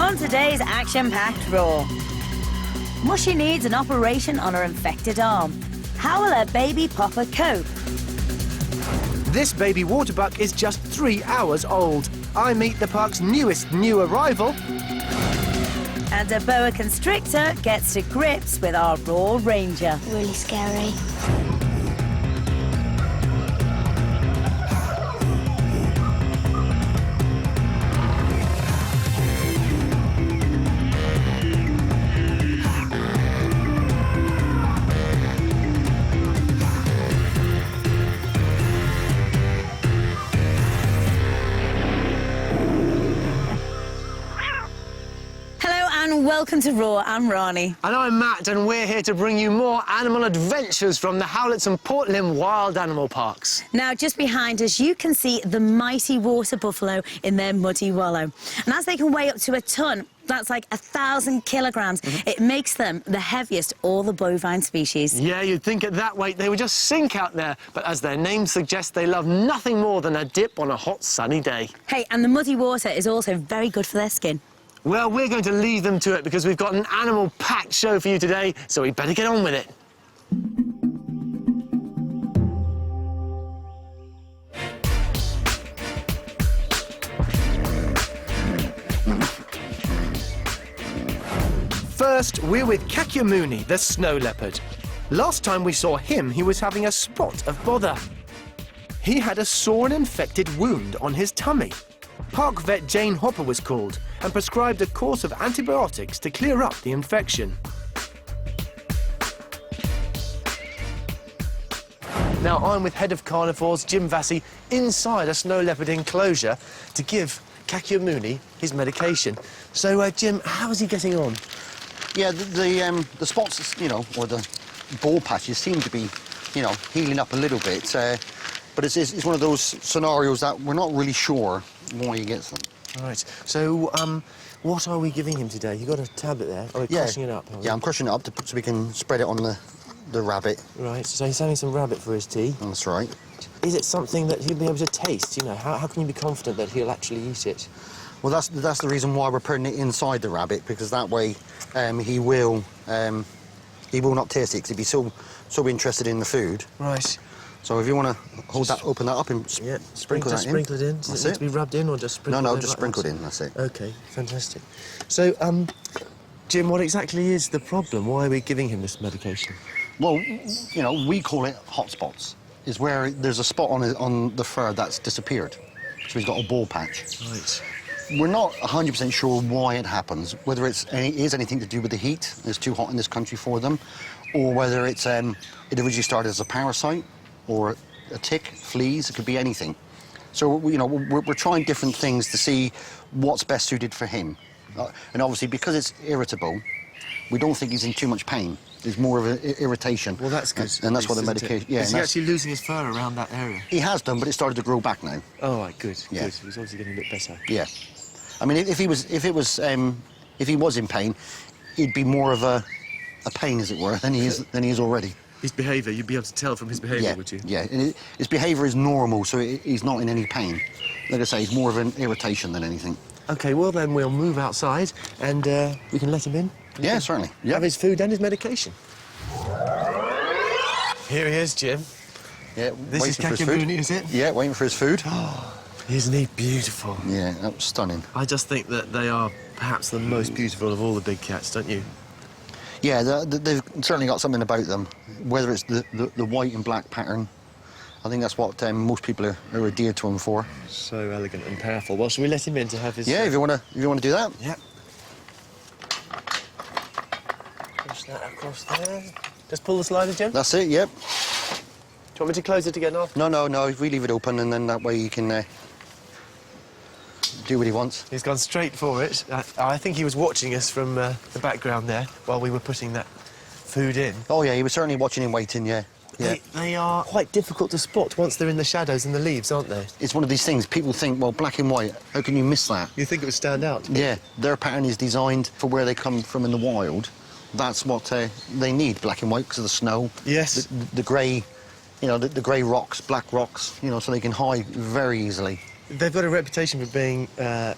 On today's action-packed Raw, Mushy needs an operation on her infected arm. How will her baby Popper cope? This baby waterbuck is just 3 hours old. I meet the park's newest new arrival. And a boa constrictor gets to grips with our Raw Ranger. Really scary. Welcome to Raw. I'm Rani. And I'm Matt, and we're here to bring you more animal adventures from the Howletts and Portland Wild Animal Parks. Now, just behind us, you can see the mighty water buffalo in their muddy wallow. And as they can weigh up to a ton, that's like 1,000 kilograms, it makes them the heaviest of all the bovine species. Yeah, you'd think at that weight they would just sink out there, but as their name suggests, they love nothing more than a dip on a hot, sunny day. Hey, and the muddy water is also very good for their skin. Well, we're going to leave them to it because we've got an animal-packed show for you today, so we'd better get on with it. First, we're with Kakyamuni, the snow leopard. Last time we saw him, he was having a spot of bother. He had a sore and infected wound on his tummy. Park vet Jane Hopper was called and prescribed a course of antibiotics to clear up the infection. Now, I'm with Head of Carnivores Jim Vassey inside a snow leopard enclosure to give Kakyamuni his medication. So, Jim, how is he getting on? Yeah, the spots, you know, or the ball patches seem to be, you know, healing up a little bit. But it's one of those scenarios that we're not really sure why he gets them. Right. So, what are we giving him today? You got a tablet there. Are we crushing it up? Yeah, I'm crushing it up so we can spread it on the rabbit. Right. So he's having some rabbit for his tea. That's right. Is it something that he'll be able to taste? You know, how can you be confident that he'll actually eat it? Well, that's the reason why we're putting it inside the rabbit, because that way he will not taste it, because he'd be so interested in the food. Right. So if you want to open that up and sprinkle that in. Sprinkle it in? Does it need to be rubbed in or just sprinkled in? No, just sprinkled in, that's it. OK, fantastic. So, Jim, what exactly is the problem? Why are we giving him this medication? Well, you know, we call it hot spots. It's where there's a spot on the fur that's disappeared. So he's got a ball patch. Right. We're not 100% sure why it happens, whether it is anything to do with the heat, it's too hot in this country for them, or whether it's it originally started as a parasite, or a tick, fleas, it could be anything. So, you know, we're trying different things to see what's best suited for him. And obviously, because it's irritable, we don't think he's in too much pain. It's more of an irritation. Well, that's good. And that's what the medication... Yeah, is he actually losing his fur around that area? He has done, but it started to grow back now. Oh, right, good, yeah. Good. He's obviously getting a bit better. Yeah. I mean, if he was in pain, it'd be more of a pain, as it were, than he is already. His behaviour, you'd be able to tell from his behaviour, would you? Yeah, and his behaviour is normal, so he's not in any pain. Like I say, he's more of an irritation than anything. OK, well, then we'll move outside and we can let him in. Yeah, certainly. Yep. Have his food and his medication. Here he is, Jim. Yeah, this is Kakyamuni, is it? Yeah, waiting for his food. Oh, isn't he beautiful? Yeah, that was stunning. I just think that they are perhaps the most beautiful of all the big cats, don't you? Yeah, they've certainly got something about them, whether it's the white and black pattern. I think that's what most people are adhered to him for. So elegant and powerful. Well, shall we let him in to have his... Yeah, if you want to do that. Yep. Push that across there. Just pull the slider, Jim? That's it, yep. Do you want me to close it again after? No, we leave it open, and then that way he can do what he wants. He's gone straight for it. I think he was watching us from the background there while we were putting that food in. Oh, yeah, he was certainly watching and waiting, yeah. Yeah. They are quite difficult to spot once they're in the shadows and the leaves, aren't they? It's one of these things, people think, well, black and white, how can you miss that? You think it would stand out? Yeah, their pattern is designed for where they come from in the wild. That's what they need, black and white, because of the snow. Yes. The grey, you know, the grey rocks, black rocks, you know, so they can hide very easily. They've got a reputation for being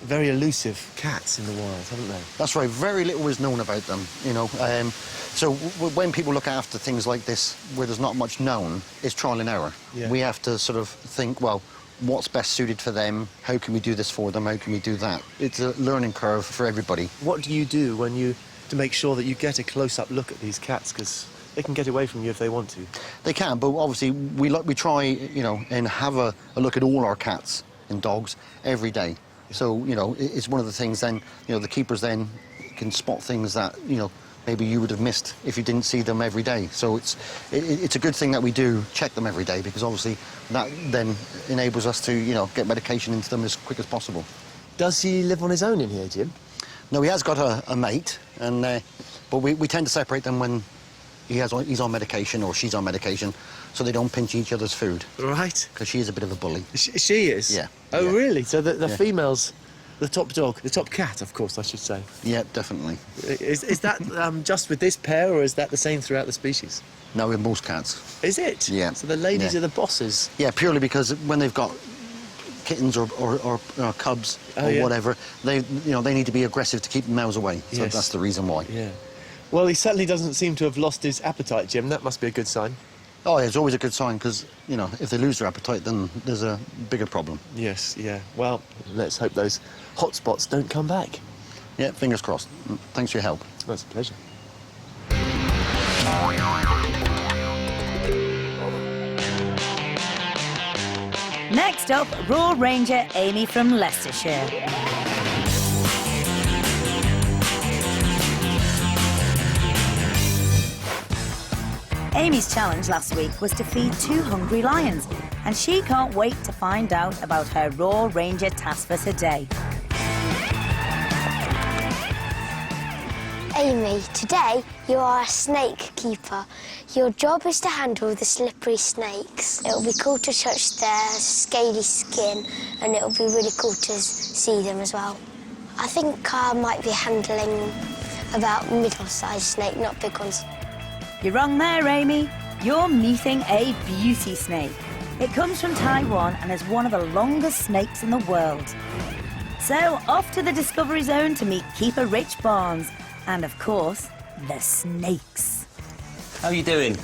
very elusive cats in the wild, haven't they? That's right. Very little is known about them, you know. So when people look after things like this, where there's not much known, it's trial and error. Yeah. We have to sort of think, well, what's best suited for them? How can we do this for them? How can we do that? It's a learning curve for everybody. What do you do to make sure that you get a close-up look at these cats? Because they can get away from you if they want to. They can, but obviously we try, you know, and have a look at all our cats and dogs every day. So, you know, it's one of the things then, you know, the keepers then can spot things that, you know, maybe you would have missed if you didn't see them every day. So it's a good thing that we do check them every day, because obviously that then enables us to, you know, get medication into them as quick as possible. Does he live on his own in here, Jim? No, he has got a mate, and but we tend to separate them when he's on medication or she's on medication, so they don't pinch each other's food. Right. Because she is a bit of a bully. She is? Yeah. Oh, yeah. really? So the Yeah. female's the top dog, the top cat, of course, I should say. Yeah, definitely. Is that just with this pair, or is that the same throughout the species? No, with most cats. Is it? Yeah. So the ladies Yeah. are the bosses? Yeah, purely because when they've got kittens or cubs or yeah. whatever, they need to be aggressive to keep the males away. So Yes. that's the reason why. Yeah. Well, he certainly doesn't seem to have lost his appetite, Jim. That must be a good sign. Oh, it's always a good sign, because, you know, if they lose their appetite, then there's a bigger problem. Yes, yeah. Well, let's hope those hot spots don't come back. Yeah, fingers crossed. Thanks for your help. That's a pleasure. Next up, Rural Ranger Amy from Leicestershire. Amy's challenge last week was to feed 2 hungry lions, and she can't wait to find out about her Rural Ranger task for today. Amy, today you are a snake keeper. Your job is to handle the slippery snakes. It'll be cool to touch their scaly skin, and it'll be really cool to see them as well. I think I might be handling about middle-sized snake, not big ones. You're wrong there, Amy. You're meeting a beauty snake. It comes from Taiwan and is one of the longest snakes in the world. So off to the Discovery Zone to meet Keeper Rich Barnes. And of course, the snakes. How you doing?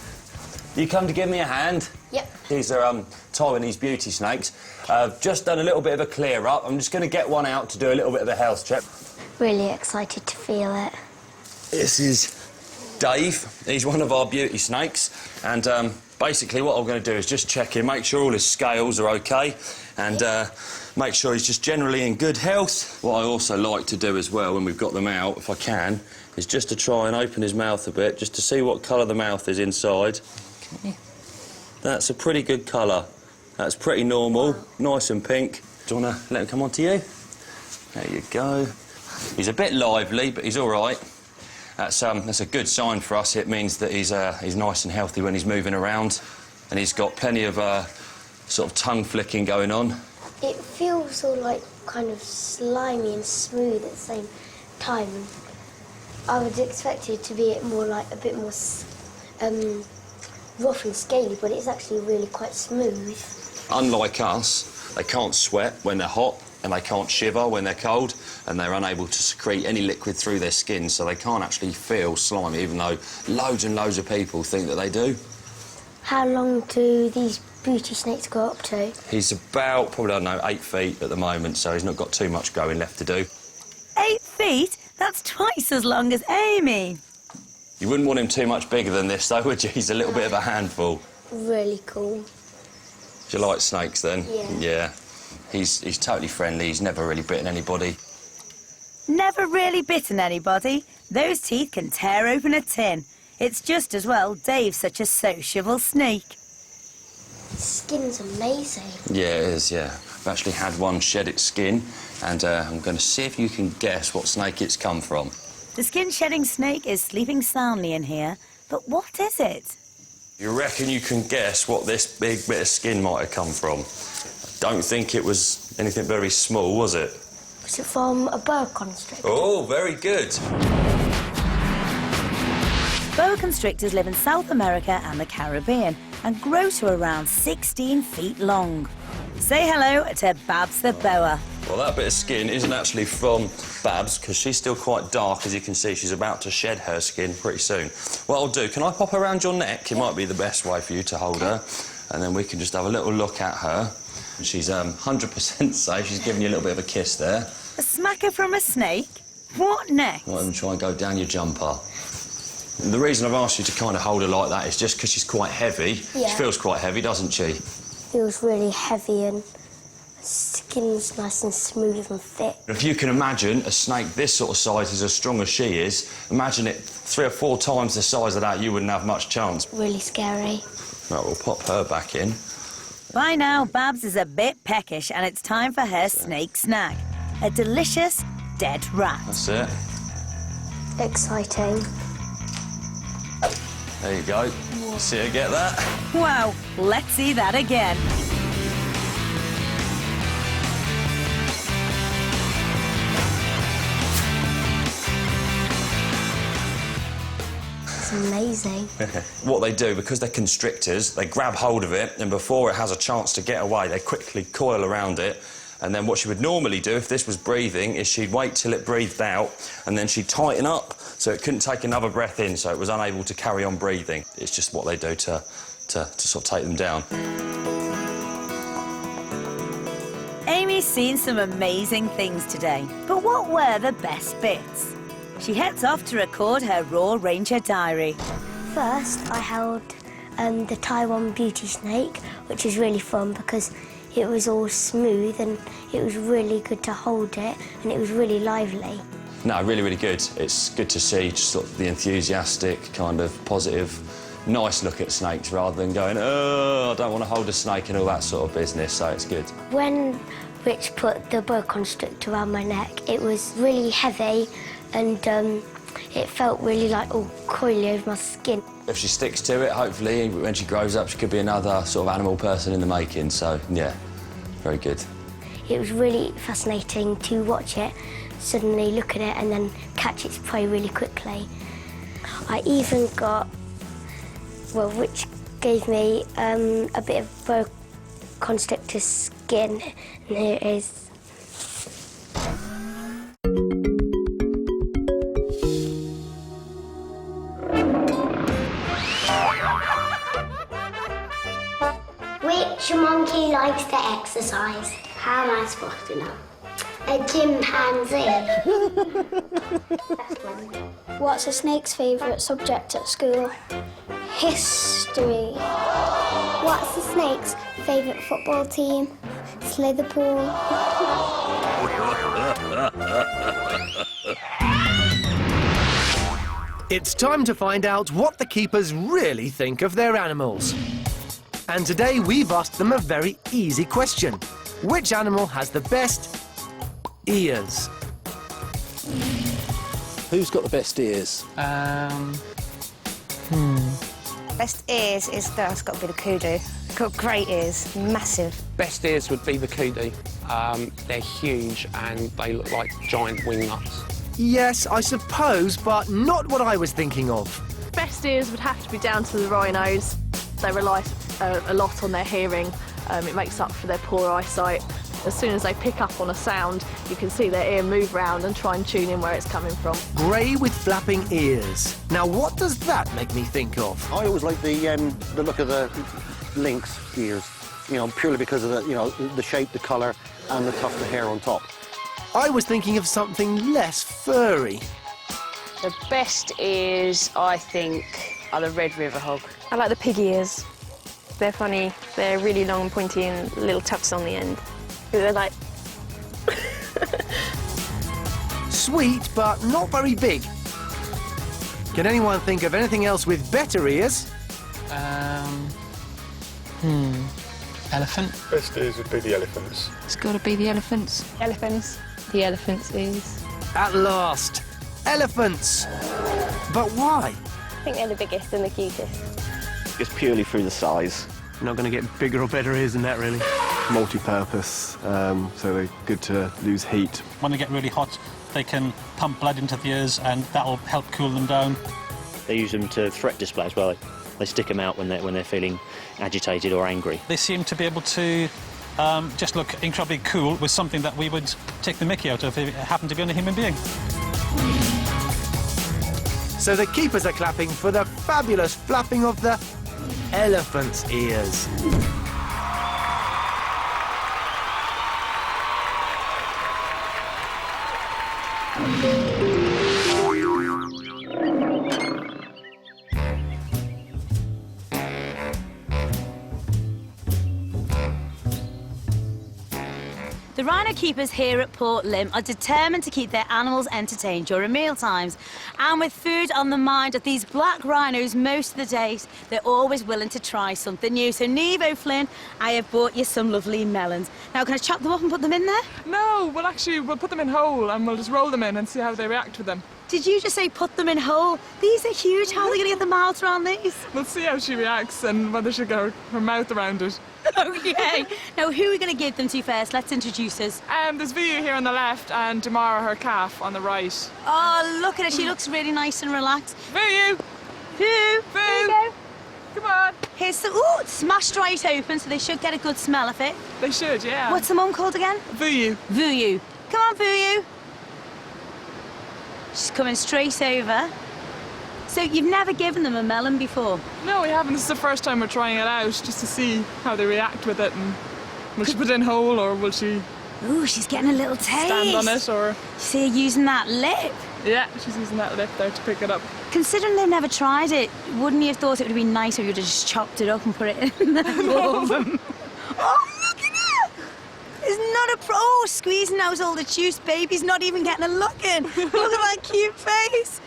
You come to give me a hand? Yep. These are Taiwanese beauty snakes. I've just done a little bit of a clear up. I'm just going to get one out to do a little bit of a health check. Really excited to feel it. This is Dave. He's one of our beauty snakes, and basically what I'm going to do is just check him, make sure all his scales are okay, and make sure he's just generally in good health. What I also like to do as well when we've got them out, if I can, is just to try and open his mouth a bit, just to see what colour the mouth is inside. Okay. That's a pretty good colour. That's pretty normal, nice and pink. Do you want to let him come on to you? There you go. He's a bit lively, but he's all right. That's a good sign for us. It means that he's nice and healthy when he's moving around, and he's got plenty of sort of tongue flicking going on. It feels all like kind of slimy and smooth at the same time. I would expect it to be more like a bit more rough and scaly, but it's actually really quite smooth. Unlike us, they can't sweat when they're hot, and they can't shiver when they're cold, and they're unable to secrete any liquid through their skin, so they can't actually feel slimy, even though loads and loads of people think that they do. How long do these beauty snakes go up to? He's about, probably, I don't know, 8 feet at the moment, so he's not got too much growing left to do. 8 feet? That's twice as long as Amy. You wouldn't want him too much bigger than this, though, would you? He's a little bit of a handful. Really cool. Do you like snakes, then? Yeah. Yeah. He's totally friendly. He's never really bitten anybody. Never really bitten anybody. Those teeth can tear open a tin. It's just as well Dave's such a sociable snake. Skin's amazing. Yeah, it is, yeah. I've actually had one shed its skin, and I'm going to see if you can guess what snake it's come from. The skin-shedding snake is sleeping soundly in here, but what is it? You reckon you can guess what this big bit of skin might have come from? Don't think it was anything very small, was it? Was it from a boa constrictor? Oh, very good. Boa constrictors live in South America and the Caribbean and grow to around 16 feet long. Say hello to Babs the boa. Well, that bit of skin isn't actually from Babs, because she's still quite dark, as you can see. She's about to shed her skin pretty soon. What I'll do, can I pop her around your neck? It might be the best way for you to hold her, and then we can just have a little look at her. She's 100% safe. She's giving you a little bit of a kiss there. A smacker from a snake? What next? Right, and try and go down your jumper. And the reason I've asked you to kind of hold her like that is just because she's quite heavy. Yeah. She feels quite heavy, doesn't she? Feels really heavy and skin's nice and smooth and thick. If you can imagine a snake this sort of size is as strong as she is, imagine it 3 or 4 times the size of that, you wouldn't have much chance. Really scary. Right, we'll pop her back in. By now, Babs is a bit peckish and it's time for her snake snack. A delicious dead rat. That's it. Exciting. There you go. See her get that? Wow, let's see that again. It's amazing. What they do, because they're constrictors, they grab hold of it, and before it has a chance to get away, they quickly coil around it. And then what she would normally do, if this was breathing, is she'd wait till it breathed out, and then she'd tighten up so it couldn't take another breath in, so it was unable to carry on breathing. It's just what they do to sort of take them down. Amy's seen some amazing things today, but what were the best bits? She heads off to record her Raw Ranger diary. First, I held the Taiwan beauty snake, which was really fun because it was all smooth and it was really good to hold it and it was really lively. No, really, really good. It's good to see just sort of the enthusiastic, kind of positive, nice look at snakes rather than going, oh, I don't want to hold a snake and all that sort of business, so it's good. When Rich put the boa constrictor around my neck, it was really heavy and it felt really like all coily over my skin. If she sticks to it, hopefully, when she grows up, she could be another sort of animal person in the making, so, yeah, very good. It was really fascinating to watch it, suddenly look at it and then catch its prey really quickly. I even got, well, Rich gave me a bit of boa constrictor skin, and here it is. Which monkey likes to exercise? How am I supposed to know? A chimpanzee. What's a snake's favourite subject at school? History. What's the snake's favourite football team? Slitherpool. It's time to find out what the keepers really think of their animals. And today we've asked them a very easy question. Which animal has the best ears? Who's got the best ears? Best ears is that's got to be the kudu. Got great ears, massive. Best ears would be the kudu. They're huge and they look like giant wing nuts. Yes, I suppose, but not what I was thinking of. Best ears would have to be down to the rhinos. They rely a lot on their hearing. It makes up for their poor eyesight. As soon as they pick up on a sound, you can see their ear move round and try and tune in where it's coming from. Grey with flapping ears. Now, what does that make me think of? I always like the look of the lynx ears, you know, purely because of the, you know, the shape, the colour, and the tuft of hair on top. I was thinking of something less furry. The best ears, I think, are the red river hog. I like the pig ears. They're funny. They're really long and pointy and little tufts on the end. They're like... Sweet, but not very big. Can anyone think of anything else with better ears? Elephant? Best ears would be the elephants. It's got to be the elephants. Elephants. The elephants' ears. At last, elephants. But why? I think they're the biggest and the cutest. It's purely through the size. You're not going to get bigger or better ears than that, really. Multi-purpose, so they're good to lose heat. When they get really hot, they can pump blood into the ears and that'll help cool them down. They use them to threat display as well. They stick them out when they're feeling agitated or angry. They seem to be able to just look incredibly cool with something that we would take the mickey out of if it happened to be on a human being. So the keepers are clapping for the fabulous flapping of the elephant's ears. The rhino keepers here at Port Lim are determined to keep their animals entertained during mealtimes. And with food on the mind of these black rhinos most of the days, they're always willing to try something new. So Niamh O'Flynn, I have bought you some lovely melons. Now, can I chop them up and put them in there? No, we'll put them in whole and we'll just roll them in and see how they react with them. Did you just say put them in whole? These are huge. How are they going to get the mouths around these? We'll see how she reacts and whether she'll get her mouth around it. Okay. Now, who are we going to give them to first? Let's introduce us. There's Viu here on the left and Damara, her calf, on the right. Oh, look at her. She looks really nice and relaxed. Viu! Viu! There you go. Come on. Here's the... Ooh, it's smashed right open, so they should get a good smell of it. They should, yeah. What's the mum called again? Viu. Viu. Come on, Viu. She's coming straight over. So you've never given them a melon before? No, we haven't. This is the first time we're trying it out, just to see how they react with it. And will she put it in whole, or will she... Ooh, she's getting a little taste. Stand on it, or... See her using that lip? Yeah, she's using that lip there to pick it up. Considering they've never tried it, wouldn't you have thought it would have been nice if you would have just chopped it up and put it in there for them? Oh, look at her! It's not a pro... Oh, squeezing out all the juice. Baby's not even getting a look in. Look at that cute face.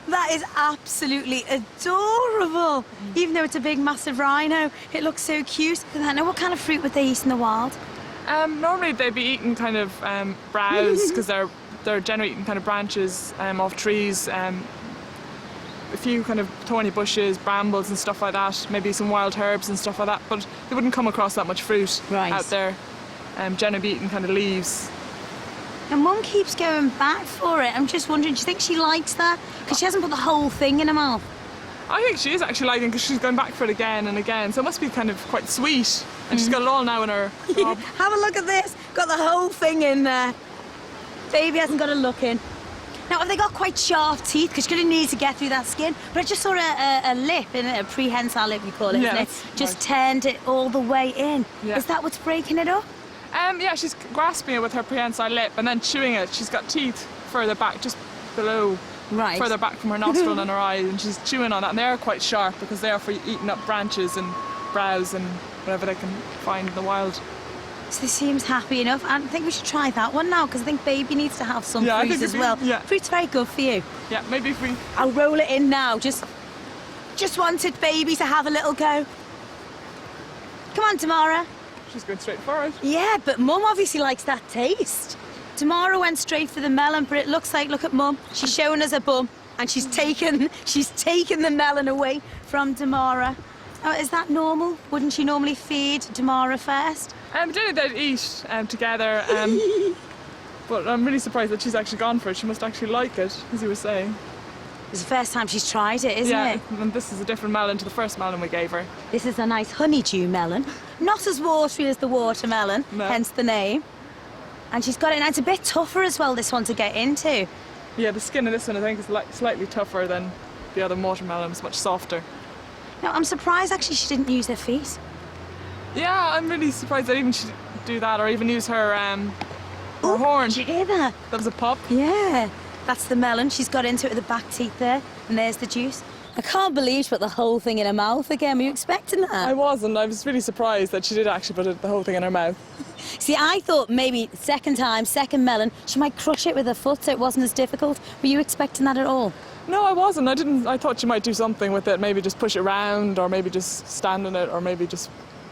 That is absolutely adorable. Even though it's a big, massive rhino, it looks so cute. Now, what kind of fruit would they eat in the wild? Normally they'd be eating kind of browse, because they're generally eating kind of branches off trees, a few kind of thorny bushes, brambles and stuff like that, maybe some wild herbs and stuff like that, but they wouldn't come across that much fruit out there. Generally eating kind of leaves. And Mum keeps going back for it. I'm just wondering, do you think she likes that? Because she hasn't put the whole thing in her mouth. I think she is actually liking it because she's going back for it again and again, so it must be kind of quite sweet. And she's got it all now in her gob. Have a look at this. Got the whole thing in there. Baby hasn't got a look in. Now, have they got quite sharp teeth? Because you're going to need to get through that skin. But I just saw a lip, a prehensile lip, we call it, isn't it? Just turned it all the way in. Yeah. Is that what's breaking it up? Yeah, she's grasping it with her prehensile lip and then chewing it. She's got teeth further back, just below, further back from her nostril and her eyes, and she's chewing on that. And they're quite sharp because they are for eating up branches and browse and whatever they can find in the wild. So this seems happy enough. I think we should try that one now, because I think baby needs to have some fruit as well. Fruit's very good for you. Yeah, maybe if we... I'll roll it in now. Just wanted baby to have a little go. Come on, Tamara. She's going straight for it. Yeah, but Mum obviously likes that taste. Tamara went straight for the melon, but it looks like, look at Mum. She's showing us her bum, and she's taken the melon away from Tamara. Oh, is that normal? Wouldn't she normally feed Tamara first? Generally they'd eat together, but I'm really surprised that she's actually gone for it. She must actually like it, as you were saying. It's the first time she's tried it, isn't it? Yeah, and this is a different melon to the first melon we gave her. This is a nice honeydew melon. Not as watery as the watermelon, hence the name. And she's got it, and it's a bit tougher as well, this one, to get into. Yeah, the skin of this one, I think, is slightly tougher than the other watermelon. It's much softer. Now, I'm surprised, actually, she didn't use her feet. Yeah, I'm really surprised that even she didn't do that, or even use her horn. Did you hear that? That was a pop. Yeah. That's the melon. She's got into it with the back teeth there, and there's the juice. I can't believe she put the whole thing in her mouth again. Were you expecting that? I wasn't. I was really surprised that she did actually put the whole thing in her mouth. See, I thought maybe second melon, she might crush it with her foot so it wasn't as difficult. Were you expecting that at all? No, I wasn't. I thought she might do something with it, maybe just push it around, or maybe just stand on it, or maybe just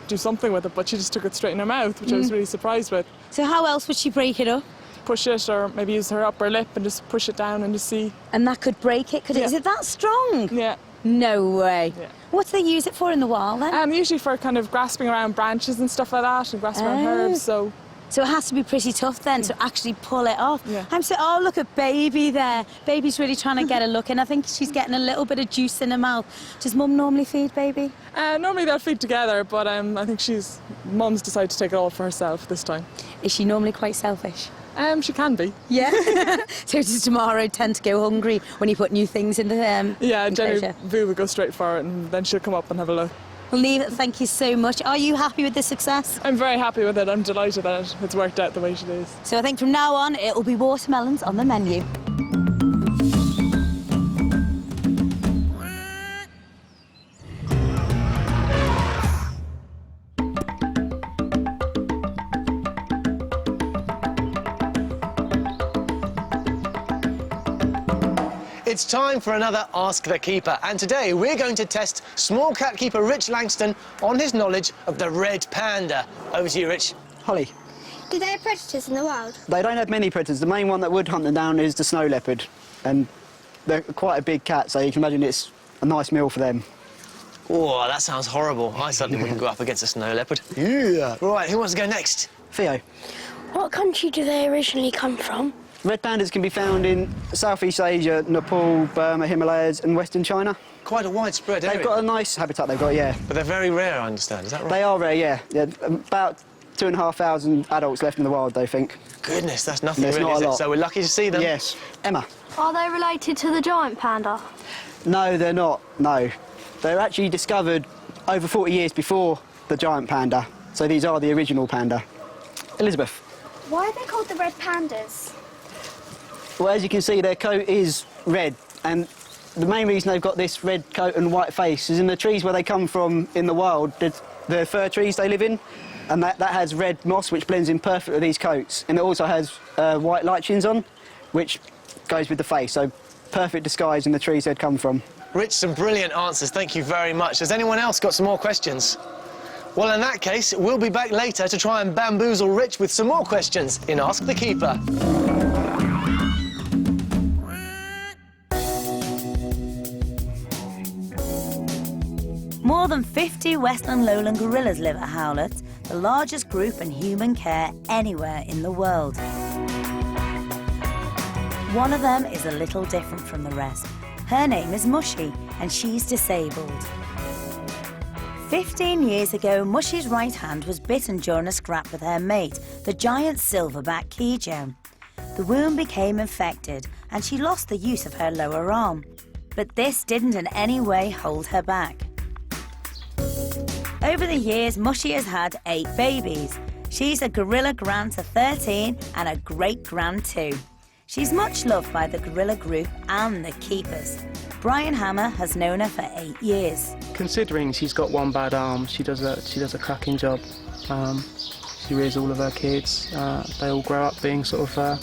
do something with it, but she just took it straight in her mouth, which I was really surprised with. So how else would she break it up? Push it, or maybe use her upper lip and just push it down and just see. And that could break it, could it? Is it that strong? Yeah. No way. Yeah. What do they use it for in the wild then? Usually for kind of grasping around branches and stuff like that, and grasping around herbs, so So it has to be pretty tough then to actually pull it off. Yeah. Oh, look at baby there. Baby's really trying to get a look, and I think she's getting a little bit of juice in her mouth. Does Mum normally feed baby? Normally they'll feed together, but I think Mum's decided to take it all for herself this time. Is she normally quite selfish? She can be. Yeah. So does tomorrow tend to go hungry when you put new things in the Yeah, generally enclosure? Vu will go straight for it, and then she'll come up and have a look. Well, Neve, thank you so much. Are you happy with the success? I'm very happy with it. I'm delighted that it's worked out the way it is. So I think from now on, it'll be watermelons on the menu. It's time for another Ask the Keeper, and today we're going to test small cat keeper Rich Langston on his knowledge of the red panda. Over to you, Rich. Holly. Do they have predators in the wild? They don't have many predators. The main one that would hunt them down is the snow leopard, and they're quite a big cat, so you can imagine it's a nice meal for them. Oh, that sounds horrible. I certainly wouldn't go up against a snow leopard. Yeah. Right, who wants to go next? Theo. What country do they originally come from? Red pandas can be found in Southeast Asia, Nepal, Burma, Himalayas and Western China. Quite a widespread area. They've got a nice habitat, they've got, yeah. But they're very rare, I understand. Is that right? They are rare, yeah. About 2,500 adults left in the wild, they think. Goodness, that's nothing There's really, not is a it? lot. So we're lucky to see them. Yes. Emma. Are they related to the giant panda? No, they're not, no. They were actually discovered over 40 years before the giant panda, so these are the original panda. Elizabeth. Why are they called the red pandas? Well, as you can see, their coat is red, and the main reason they've got this red coat and white face is in the trees where they come from in the wild, the fir trees they live in, and that has red moss, which blends in perfectly with these coats, and it also has white lichens on, which goes with the face, so perfect disguise in the trees they'd come from. Rich, some brilliant answers. Thank you very much. Has anyone else got some more questions? Well, in that case, we'll be back later to try and bamboozle Rich with some more questions in Ask the Keeper. More than 50 Western lowland gorillas live at Howlett, the largest group in human care anywhere in the world. One of them is a little different from the rest. Her name is Mushy, and she's disabled. 15 years ago, Mushy's right hand was bitten during a scrap with her mate, the giant silverback Kijo. The wound became infected, and she lost the use of her lower arm. But this didn't in any way hold her back. Over the years, Mushy has had 8 babies. She's a gorilla grand to 13 and a great-grand too. She's much loved by the gorilla group and the keepers. Brian Hammer has known her for 8 years. Considering she's got one bad arm, she does a cracking job. She rears all of her kids. They all grow up being sort of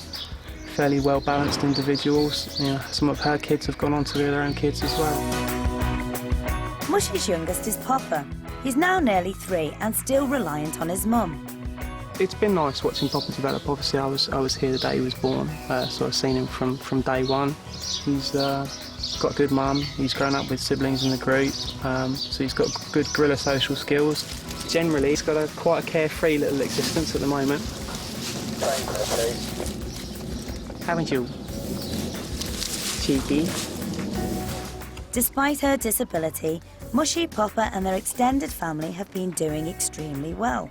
fairly well-balanced individuals. You know, some of her kids have gone on to rear their own kids as well. Mushy's youngest is Popper. He's now nearly 3 and still reliant on his mum. It's been nice watching Popper develop. Obviously, I was here the day he was born, so I've seen him from day one. He's got a good mum. He's grown up with siblings in the group, so he's got good gorilla social skills. Generally, he's got quite a carefree little existence at the moment. Haven't you, cheeky? Despite her disability, Mushy, Popper and their extended family have been doing extremely well.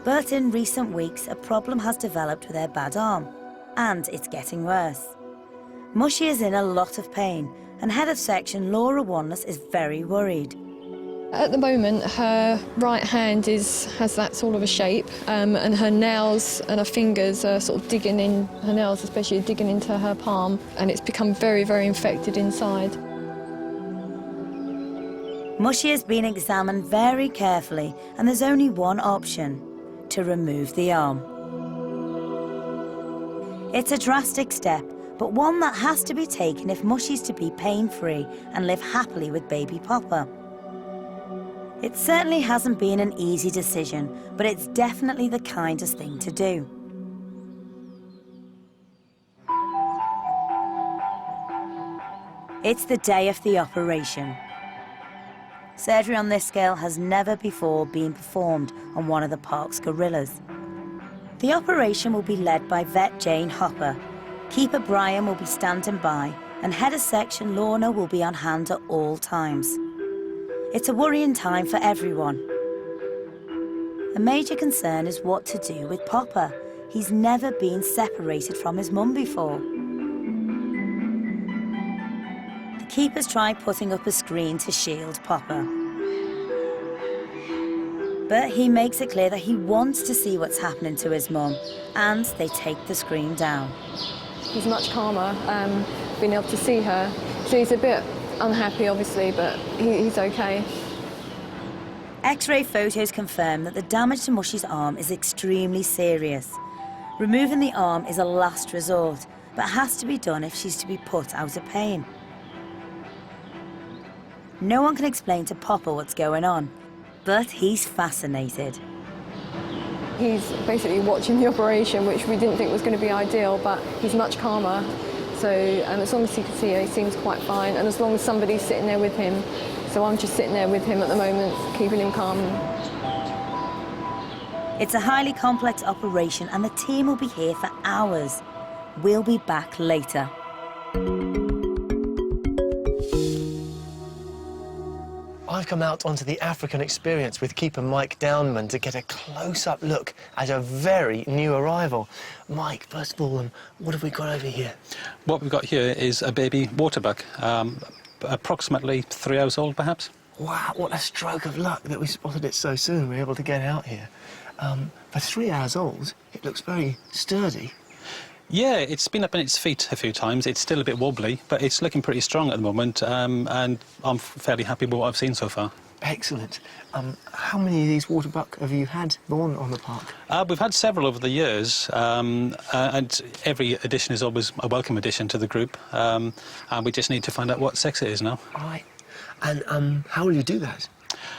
But in recent weeks, a problem has developed with her bad arm, and it's getting worse. Mushy is in a lot of pain, and Head of Section Laura Wanless is very worried. At the moment, her right hand has that sort of a shape, and her nails and her fingers are sort of digging in, her nails especially digging into her palm, and it's become very, very infected inside. Mushy has been examined very carefully, and there's only one option: to remove the arm. It's a drastic step, but one that has to be taken if Mushy's to be pain-free and live happily with baby Popper. It certainly hasn't been an easy decision, but it's definitely the kindest thing to do. It's the day of the operation. Surgery on this scale has never before been performed on one of the park's gorillas. The operation will be led by vet Jane Hopper. Keeper Brian will be standing by, and head of section Lorna will be on hand at all times. It's a worrying time for everyone. A major concern is what to do with Popper. He's never been separated from his mum before. The keepers try putting up a screen to shield Popper. But he makes it clear that he wants to see what's happening to his mum, and they take the screen down. He's much calmer, being able to see her. So he's a bit unhappy, obviously, but he's okay. X-ray photos confirm that the damage to Mushy's arm is extremely serious. Removing the arm is a last resort, but has to be done if she's to be put out of pain. No one can explain to Popper what's going on, but he's fascinated. He's basically watching the operation, which we didn't think was going to be ideal, but he's much calmer. So as long as he can see her, he seems quite fine, and as long as somebody's sitting there with him. So I'm just sitting there with him at the moment, keeping him calm. It's a highly complex operation, and the team will be here for hours. We'll be back later. I've come out onto the African experience with keeper Mike Downman to get a close-up look at a very new arrival. Mike, first of all, what have we got over here? What we've got here is a baby waterbuck, approximately 3 hours old, perhaps. Wow, what a stroke of luck that we spotted it so soon. We were able to get out here. For 3 hours old, it looks very sturdy. Yeah, it's been up on its feet a few times. It's still a bit wobbly, but it's looking pretty strong at the moment, and I'm fairly happy with what I've seen so far. Excellent. How many of these waterbuck have you had born on the park? We've had several over the years, and every addition is always a welcome addition to the group, and we just need to find out what sex it is now. Right. And how will you do that?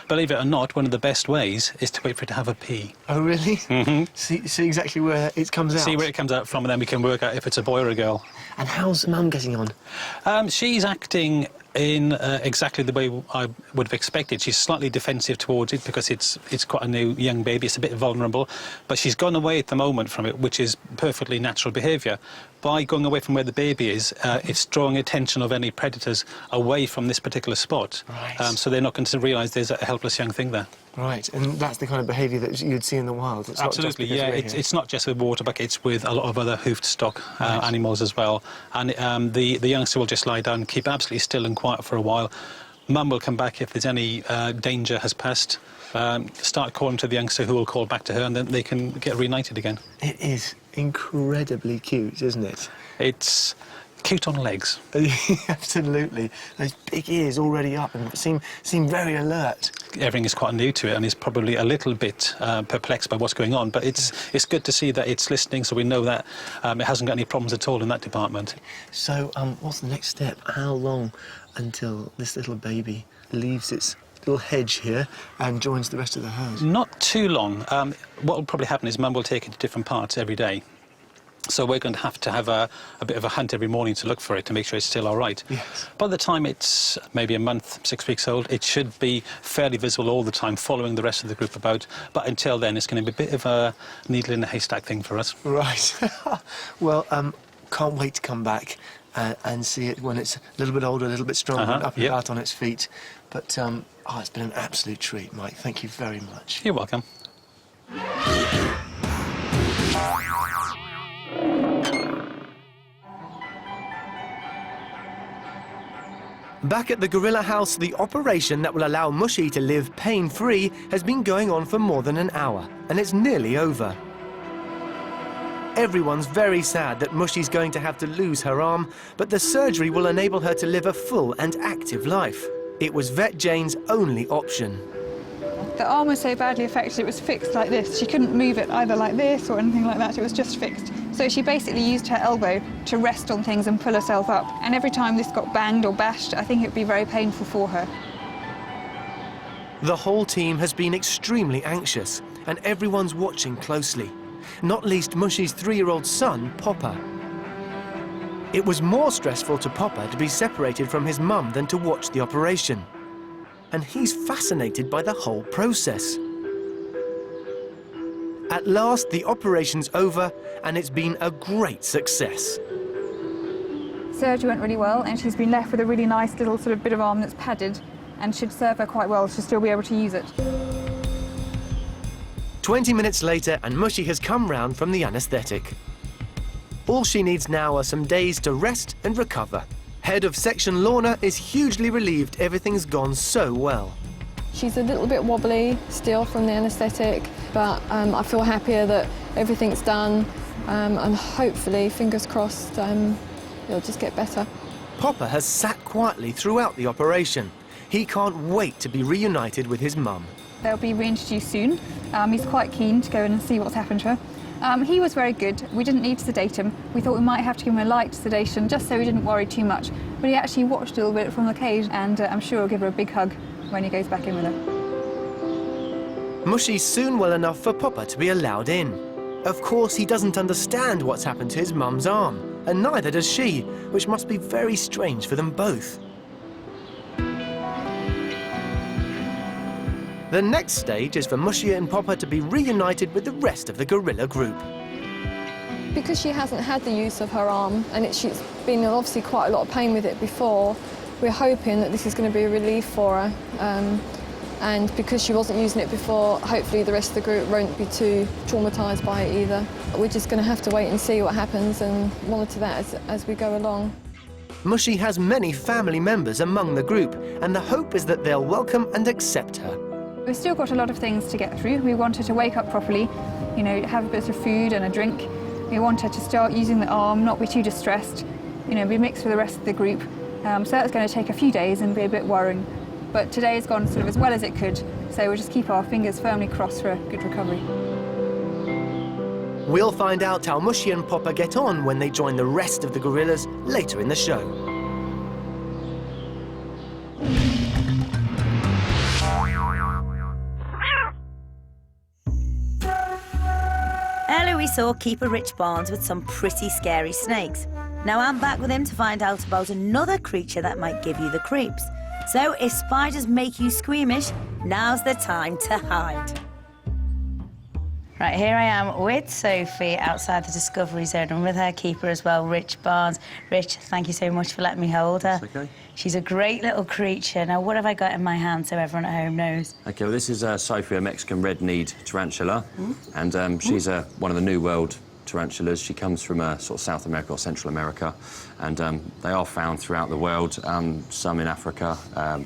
Believe it or not, one of the best ways is to wait for it to have a pee. Oh, really? Mm-hmm. See exactly where it comes out? See where it comes out from, and then we can work out if it's a boy or a girl. And how's Mum getting on? She's acting in exactly the way I would have expected. She's slightly defensive towards it because it's quite a new young baby. It's a bit vulnerable, but she's gone away at the moment from it, which is perfectly natural behaviour. By going away from where the baby is, it's drawing attention of any predators away from this particular spot. Right. So they're not going to realise there's a helpless young thing there. Right, and that's the kind of behaviour that you'd see in the wild. It's Absolutely, not just yeah. because It's not just with waterbuck, it's with a lot of other hoofed stock animals as well. And the youngster will just lie down and keep absolutely still and quiet for a while. Mum will come back if there's any danger has passed, start calling to the youngster, who will call back to her, and then they can get reunited again. It is incredibly cute, isn't it? It's cute on legs. Absolutely. Those big ears already up and seem very alert. Everything is quite new to it, and is probably a little bit perplexed by what's going on, but it's good to see that it's listening, so we know that it hasn't got any problems at all in that department. So what's the next step? How long until this little baby leaves its little hedge here and joins the rest of the herd? Not too long. What will probably happen is Mum will take it to different parts every day. So we're going to have a bit of a hunt every morning to look for it, to make sure it's still all right. Yes. By the time it's maybe a month, 6 weeks old, it should be fairly visible all the time, following the rest of the group about. But until then, it's going to be a bit of a needle in a haystack thing for us. Right. Well, can't wait to come back and see it when it's a little bit older, a little bit stronger, and up and about on its feet. But it's been an absolute treat, Mike. Thank you very much. You're welcome. Back at the gorilla house, the operation that will allow Mushy to live pain-free has been going on for more than an hour, and it's nearly over. Everyone's very sad that Mushy's going to have to lose her arm, but the surgery will enable her to live a full and active life. It was vet Jane's only option. The arm was so badly affected, it was fixed like this. She couldn't move it either like this or anything like that. It was just fixed. So she basically used her elbow to rest on things and pull herself up. And every time this got banged or bashed, I think it would be very painful for her. The whole team has been extremely anxious, and everyone's watching closely. Not least Mushy's 3-year-old son, Popper. It was more stressful to Popper to be separated from his mum than to watch the operation. and he's fascinated by the whole process. At last, the operation's over, and it's been a great success. Surgery went really well, and she's been left with a really nice little sort of bit of arm that's padded and should serve her quite well. She'll still be able to use it. 20 minutes later, and Mushy has come round from the anaesthetic. All she needs now are some days to rest and recover. Head of section Lorna is hugely relieved everything's gone so well. She's a little bit wobbly still from the anaesthetic, but I feel happier that everything's done, and hopefully, fingers crossed, it'll just get better. Popper has sat quietly throughout the operation. He can't wait to be reunited with his mum. They'll be reintroduced soon. He's quite keen to go in and see what's happened to her. He was very good. We didn't need to sedate him. We thought we might have to give him a light sedation just so he didn't worry too much. But he actually watched a little bit from the cage, and I'm sure he'll give her a big hug when he goes back in with her. Mushy's soon well enough for Popper to be allowed in. Of course, he doesn't understand what's happened to his mum's arm, and neither does she, which must be very strange for them both. The next stage is for Mushy and Popper to be reunited with the rest of the gorilla group. Because she hasn't had the use of her arm, and she's been in obviously quite a lot of pain with it before, we're hoping that this is going to be a relief for her. And because she wasn't using it before, hopefully the rest of the group won't be too traumatised by it either. We're just going to have to wait and see what happens and monitor that as we go along. Mushy has many family members among the group, and the hope is that they'll welcome and accept her. We've still got a lot of things to get through. We want her to wake up properly, you know, have a bit of food and a drink. We want her to start using the arm, not be too distressed, you know, be mixed with the rest of the group. So that's going to take a few days and be a bit worrying. But today has gone sort of as well as it could, so we'll just keep our fingers firmly crossed for a good recovery. We'll find out how Mushy and Popper get on when they join the rest of the gorillas later in the show. Earlier we saw Keeper Rich Barnes with some pretty scary snakes. Now I'm back with him to find out about another creature that might give you the creeps. So if spiders make you squeamish, now's the time to hide. Right, here I am with Sophie outside the Discovery Zone, and with her keeper as well, Rich Barnes. Rich, thank you so much for letting me hold her. That's okay. She's a great little creature. Now, what have I got in my hand so everyone at home knows? OK, well, this is Sophie, a Mexican red-kneed tarantula, and she's one of the New World tarantulas. She comes from sort of South America or Central America, and they are found throughout the world, some in Africa,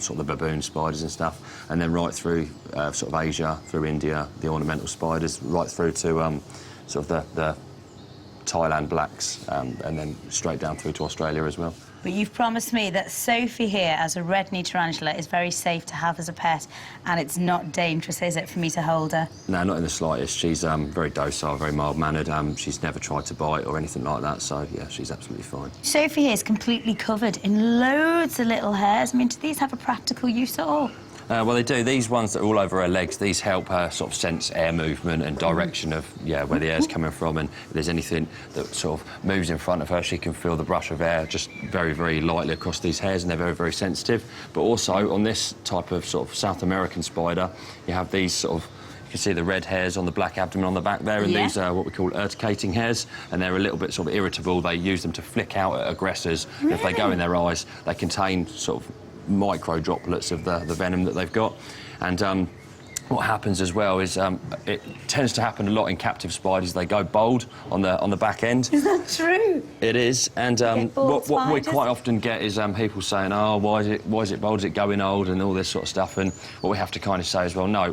sort of the baboon spiders and stuff, and then right through sort of Asia, through India, the ornamental spiders, right through to sort of the Thailand blacks, and then straight down through to Australia as well. But you've promised me that Sophie here, as a red-kneed tarantula, is very safe to have as a pet, and it's not dangerous, is it, for me to hold her? No, not in the slightest. She's very docile, very mild-mannered. She's never tried to bite or anything like that, so, yeah, she's absolutely fine. Sophie here is completely covered in loads of little hairs. I mean, do these have a practical use at all? Well, they do. These ones that are all over her legs, these help her sort of sense air movement and direction of, where the air's coming from, and if there's anything that sort of moves in front of her, she can feel the brush of air just very, very lightly across these hairs, and they're very, very sensitive. But also, on this type of sort of South American spider, you have these sort of, you can see the red hairs on the black abdomen on the back there, and these are what we call urticating hairs, and they're a little bit sort of irritable. They use them to flick out at aggressors. Really? If they go in their eyes, they contain sort of micro droplets of the venom that they've got. And what happens as well is it tends to happen a lot in captive spiders. They go bald on the back end. Is that true? It is. And what we quite often get is people saying, "Oh, why is it bald? Is it going old?" and all this sort of stuff. And what we have to kind of say as well, no.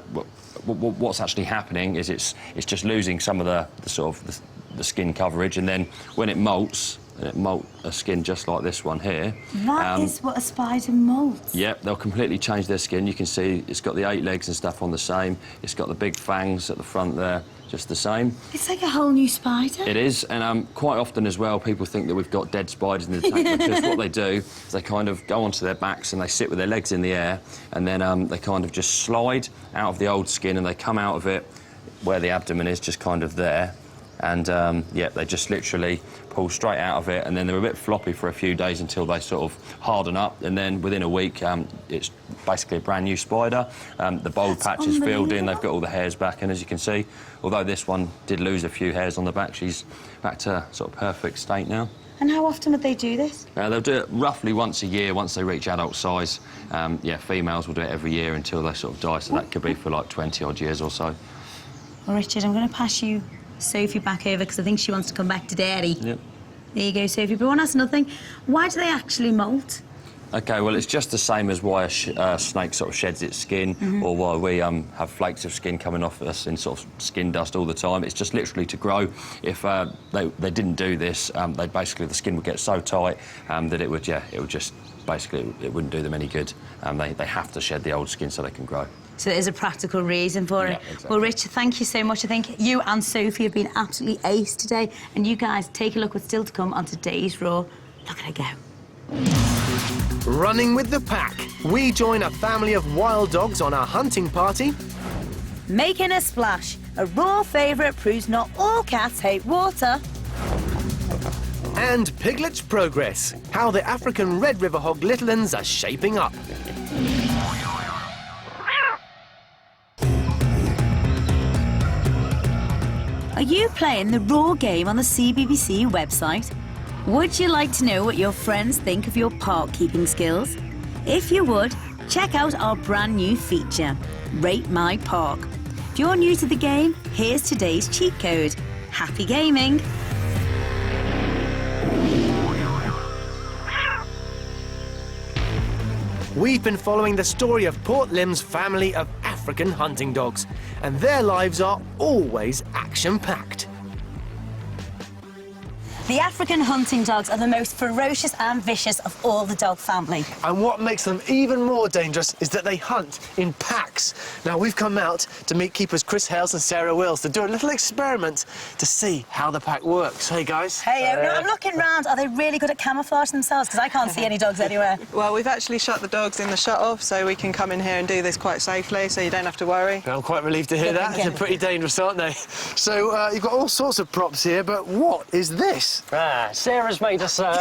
What's actually happening is it's just losing some of the sort of the skin coverage, and then when it molts. And it molt a skin just like this one here. That is what a spider molts. Yep, they'll completely change their skin. You can see it's got the 8 legs and stuff on the same. It's got the big fangs at the front there, just the same. It's like a whole new spider. It is, and quite often as well, people think that we've got dead spiders in the tank because what they do is they kind of go onto their backs and they sit with their legs in the air, and then they kind of just slide out of the old skin and they come out of it where the abdomen is, just kind of there. and yeah, they just literally pull straight out of it, and then they're a bit floppy for a few days until they sort of harden up, and then within a week it's basically a brand new spider. The bald patch is filled in, they've got all the hairs back, and as you can see, although this one did lose a few hairs on the back, she's back to sort of perfect state now. And how often would they do this? They'll do it roughly once a year, once they reach adult size. Yeah, females will do it every year until they sort of die, so that could be for like 20 odd years or so. Well, Richard, I'm going to pass you Sophie back over because I think she wants to come back to Daddy. Yep. There you go, Sophie. But one asks nothing. Why do they actually molt? OK, well, it's just the same as why a snake sort of sheds its skin, or why we have flakes of skin coming off us in sort of skin dust all the time. It's just literally to grow. If they didn't do this, they'd basically, the skin would get so tight that it would just, basically, it wouldn't do them any good. They have to shed the old skin so they can grow. So there's a practical reason for it. Exactly. Well, Richard, thank you so much. I think you and Sophie have been absolutely ace today. And you guys, take a look what's still to come on today's Raw. Look at it go. Running with the pack, we join a family of wild dogs on a hunting party. Making a splash. A Raw favourite proves not all cats hate water. And Piglet's progress, how the African red river hog little uns are shaping up. Are you playing the Raw game on the CBBC website? Would you like to know what your friends think of your park keeping skills? If you would, check out our brand new feature, Rate My Park. If you're new to the game, here's today's cheat code. Happy gaming! We've been following the story of Port Lim's family of African hunting dogs, and their lives are always action-packed. The African hunting dogs are the most ferocious and vicious of all the dog family. And what makes them even more dangerous is that they hunt in packs. Now, we've come out to meet keepers Chris Hales and Sarah Wills to do a little experiment to see how the pack works. Hey, guys. Hey, no, I'm looking round. Are they really good at camouflage themselves? Because I can't see any dogs anywhere. Well, we've actually shut the dogs in the shut-off, so we can come in here and do this quite safely, so you don't have to worry. I'm quite relieved to hear that. They're pretty dangerous, aren't they? So, you've got all sorts of props here, but what is this? Sarah's made us a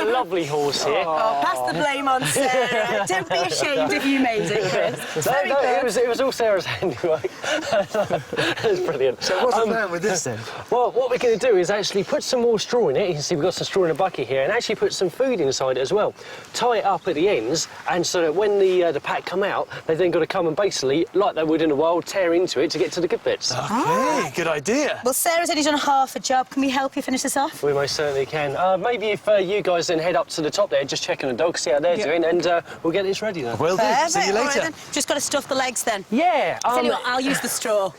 lovely horse here. Oh, pass the blame on Sarah. Don't be ashamed if you made it, Chris. It was all Sarah's handiwork. It was brilliant. So what's the plan with this then? Well, what we're going to do is actually put some more straw in it. You can see we've got some straw in a bucket here, and actually put some food inside it as well. Tie it up at the ends, and so that when the pack come out, they've then got to come and basically, like they would in the wild, tear into it to get to the good bits. OK, good idea. Well, Sarah's only done half a job. Can we help you finish this off? We most certainly can. Maybe if you guys then head up to the top there, just check on the dogs, see how they're doing, and we'll get this ready then. Will do. See you later. Right, then. Just got to stuff the legs then. Yeah. Tell you what, I'll use the straw.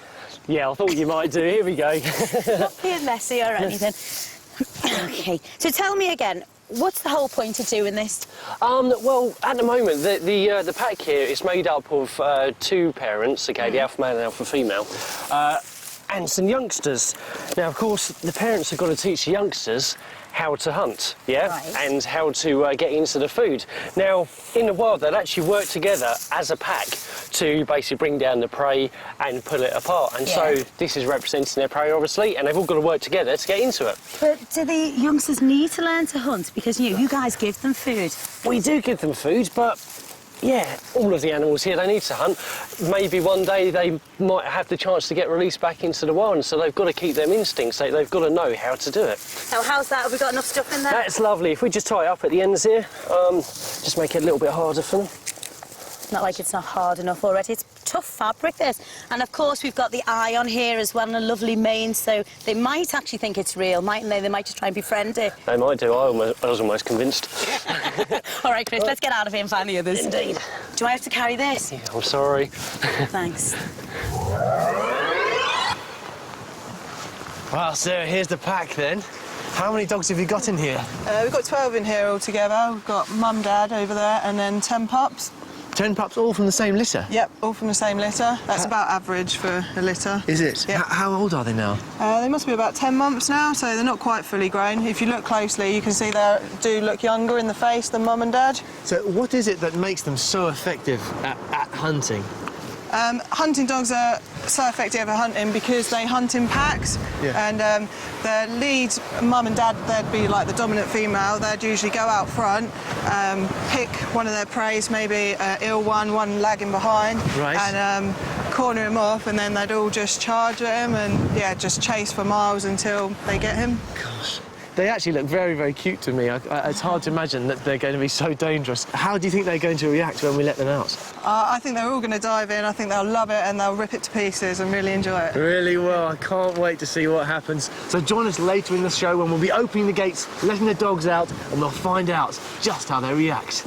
Yeah, I thought you might do. Here we go. Not being messy or anything. OK, so tell me again, what's the whole point of doing this? Well, at the moment, the pack here is made up of two parents, OK, the alpha male and alpha female, and some youngsters. Now, of course, the parents have got to teach the youngsters how to hunt, yeah, right, and how to get into the food. Now, in the wild, they'd actually work together as a pack to basically bring down the prey and pull it apart. And so this is representing their prey, obviously, and they've all got to work together to get into it. But do the youngsters need to learn to hunt? Because you guys give them food. We do give them food, but yeah, all of the animals here, they need to hunt. Maybe one day they might have the chance to get released back into the wild, so they've got to keep them instincts. They've got to know how to do it. Now, how's that? Have we got enough stuff in there? That's lovely. If we just tie it up at the ends here, just make it a little bit harder for them. Not like it's not hard enough already. It's tough fabric, this. And, of course, we've got the eye on here as well and a lovely mane, so they might actually think it's real, mightn't they? They might just try and befriend it. They might do. I was almost convinced. All right, Chris, let's get out of here and find the others. Indeed. Do I have to carry this? Yeah, I'm sorry. Thanks. Well, Sarah, here's the pack then. How many dogs have you got in here? We've got 12 in here altogether. We've got mum, dad over there, and then 10 pups. 10 pups, all from the same litter? Yep, all from the same litter. That's about average for a litter. Is it? Yep. How old are they now? They must be about 10 months now, so they're not quite fully grown. If you look closely, you can see they do look younger in the face than mum and dad. So what is it that makes them so effective at hunting? Hunting dogs are so effective at hunting because they hunt in packs. Yeah. And their lead, mum and dad, they'd be like the dominant female. They'd usually go out front, pick one of their preys, maybe ill one lagging behind, Right. and corner him off, and then they'd all just charge at him and, yeah, just chase for miles until they get him. Gosh. They actually look very, very cute to me. It's hard to imagine that they're going to be so dangerous. How do you think they're going to react when we let them out? I think they're all going to dive in. I think they'll love it and they'll rip it to pieces and really enjoy it. Really well. I can't wait to see what happens. So join us later in the show when we'll be opening the gates, letting the dogs out, and we'll find out just how they react.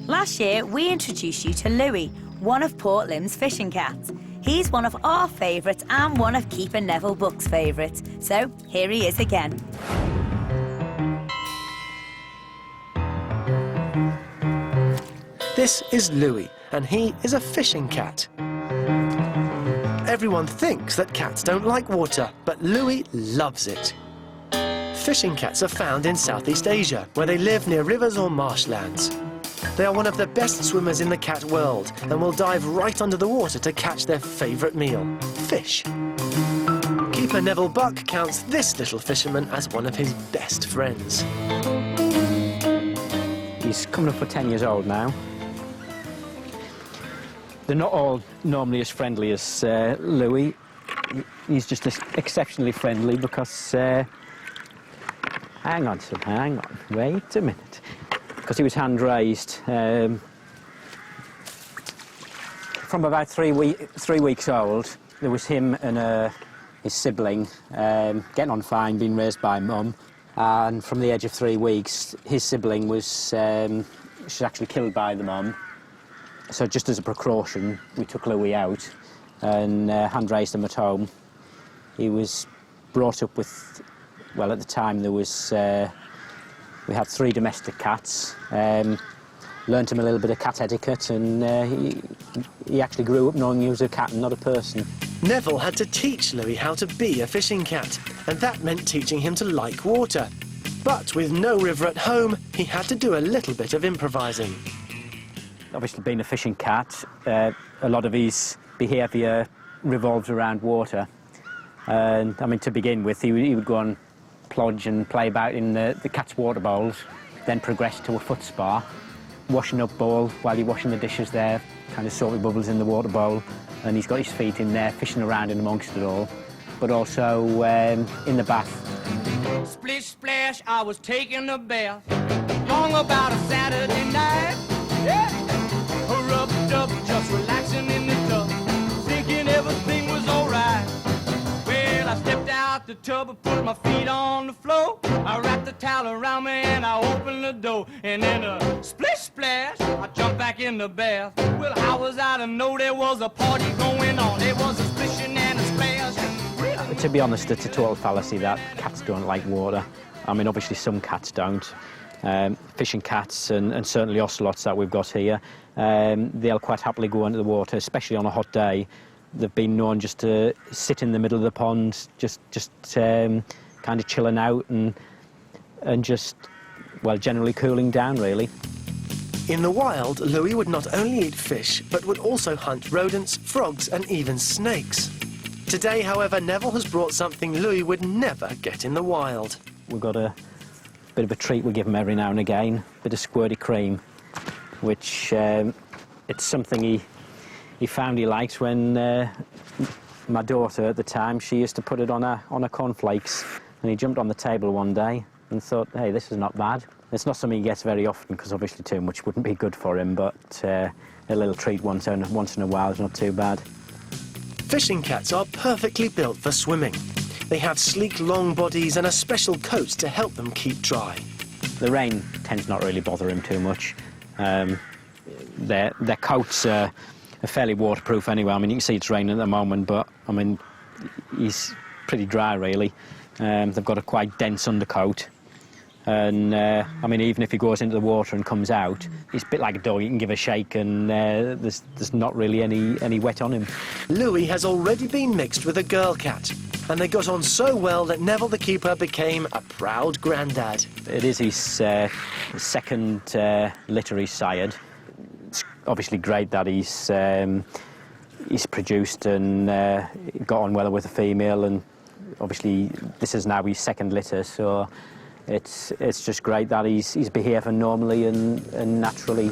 Last year, we introduced you to Louis, one of Port Lim's fishing cats. He's one of our favourites and one of Keeper Neville Buck's favourites. So, here he is again. This is Louis, and he is a fishing cat. Everyone thinks that cats don't like water, but Louis loves it. Fishing cats are found in Southeast Asia, where they live near rivers or marshlands. They are one of the best swimmers in the cat world and will dive right under the water to catch their favourite meal, fish. Keeper Neville Buck counts this little fisherman as one of his best friends. He's coming up for 10 years old now. They're not all normally as friendly as Louis. He's just exceptionally friendly because... hang on, son, hang on. Wait a minute. Because he was hand-raised. From about three weeks old, there was him and his sibling getting on fine, being raised by mum. And from the age of 3 weeks, his sibling was actually killed by the mum. So just as a precaution, we took Louis out and hand-raised him at home. He was brought up with, well, at the time there was... we had 3 domestic cats, learnt him a little bit of cat etiquette, and he actually grew up knowing he was a cat and not a person. Neville had to teach Louis how to be a fishing cat, and that meant teaching him to like water. But with no river at home, he had to do a little bit of improvising. Obviously, being a fishing cat, a lot of his behaviour revolves around water. And, I mean, to begin with, he would go on plodge and play about in the cat's water bowls, then progress to a foot spa, washing up bowl while you're washing the dishes there, kind of salty bubbles in the water bowl, and he's got his feet in there, fishing around in amongst it all, but also in the bath. Splish splash, I was taking a bath, long about a Saturday night, yeah. Rub-dub, just relaxing in the tub, thinking everything was all right. Well, I stepped out the tub and put my feet on the floor. I wrapped the towel around me and I opened the door. And then a splish splash, I jumped back in the bath. Well, how was I to know there was a party going on? There was a splishing and a splash. To be honest, it's a total fallacy that cats don't like water. I mean, obviously some cats don't. Fishing cats and certainly ocelots that we've got here, they'll quite happily go into the water, especially on a hot day. They've been known just to sit in the middle of the pond, just kind of chilling out and just, well, generally cooling down, really. In the wild, Louis would not only eat fish, but would also hunt rodents, frogs and even snakes. Today, however, Neville has brought something Louis would never get in the wild. We've got a bit of a treat we give him every now and again, a bit of squirty cream, which it's something he found he liked when my daughter at the time, she used to put it on her cornflakes, and he jumped on the table one day and thought, hey, this is not bad. It's not something he gets very often because obviously too much wouldn't be good for him, but a little treat once in a while is not too bad. Fishing cats are perfectly built for swimming. They have sleek, long bodies and a special coat to help them keep dry. The rain tends not really bother him too much. Their coats are fairly waterproof anyway. I mean, you can see it's raining at the moment, but, I mean, he's pretty dry, really. They've got a quite dense undercoat. And, I mean, even if he goes into the water and comes out, he's a bit like a dog. You can give a shake and there's not really any wet on him. Louis has already been mixed with a girl cat, and they got on so well that Neville the keeper became a proud granddad. It is his second litter he's sired. It's obviously great that he's produced and got on well with the female, and obviously this is now his second litter, so it's just great that he's behaving normally and naturally.